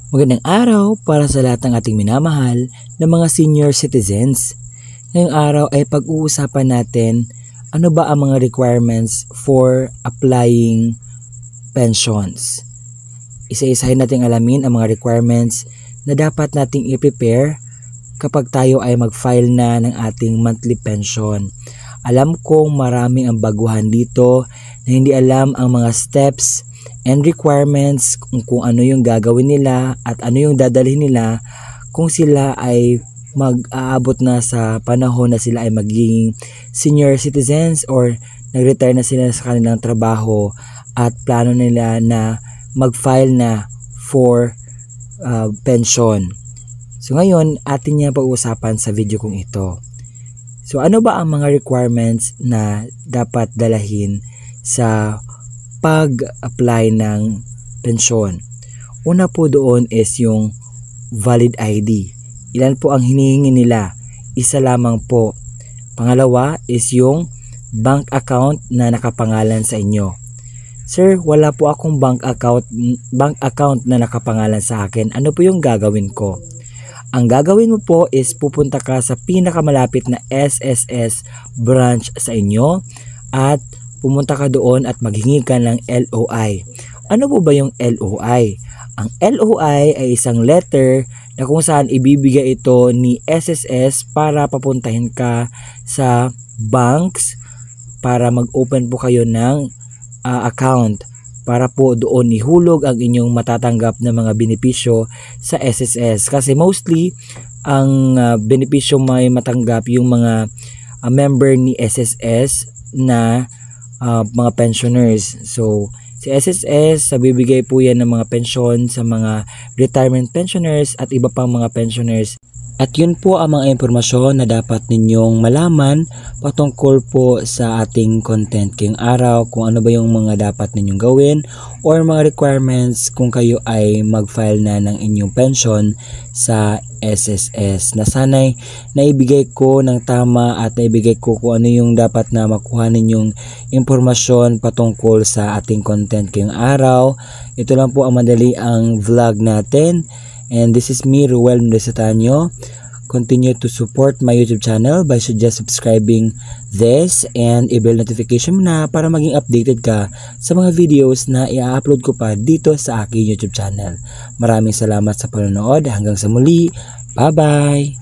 Magandang araw para sa lahat ng ating minamahal na mga senior citizens. Ngayong araw ay pag-uusapan natin ano ba ang mga requirements for applying pensions. Isa-isahin nating alamin ang mga requirements na dapat nating i-prepare kapag tayo ay mag-file na ng ating monthly pension. Alam kong marami ang baguhan dito na hindi alam ang mga steps and requirements kung ano yung gagawin nila at ano yung dadalhin nila kung sila ay mag-aabot na sa panahon na sila ay magiging senior citizens or nag-retire na sila sa kanilang trabaho at plano nila na mag-file na for pension. So ngayon, atin niya pag-uusapan sa video kong ito. So ano ba ang mga requirements na dapat dalahin sa pag-apply ng pensyon? Una po doon is yung valid ID. Ilan po ang hinihingi nila? Isa lamang po. Pangalawa is yung bank account na nakapangalan sa inyo. Sir, wala po akong bank account na nakapangalan sa akin. Ano po yung gagawin ko? Ang gagawin mo po is pupunta ka sa pinakamalapit na SSS branch sa inyo at pumunta ka doon at maghingi ka ng LOI. Ano po ba yung LOI? Ang LOI ay isang letter na kung saan ibibigay ito ni SSS para papuntahin ka sa banks para mag-open po kayo ng account para po doon ihulog ang inyong matatanggap na mga benepisyo sa SSS. Kasi mostly, ang benepisyo may matanggap yung mga member ni SSS na mga pensioners. So, si SSS, bibigay po yan ng mga pensyon sa mga retirement pensioners at iba pang mga pensioners. At yun po ang mga impormasyon na dapat ninyong malaman patungkol po sa ating content ngayong araw, kung ano ba yung mga dapat ninyong gawin or mga requirements kung kayo ay mag-file na ng inyong pension sa SSS. Na sana'y naibigay ko ng tama at naibigay ko kung ano yung dapat na makuha ninyong impormasyon patungkol sa ating content ngayong araw. Ito lang po ang madali ang vlog natin. And this is me, Ruel Mendesatano. Continue to support my YouTube channel by just subscribing this and i-bell notification na para maging updated ka sa mga videos na i-upload ko pa dito sa aking YouTube channel. Maraming salamat sa panonood. Hanggang sa muli. Bye-bye!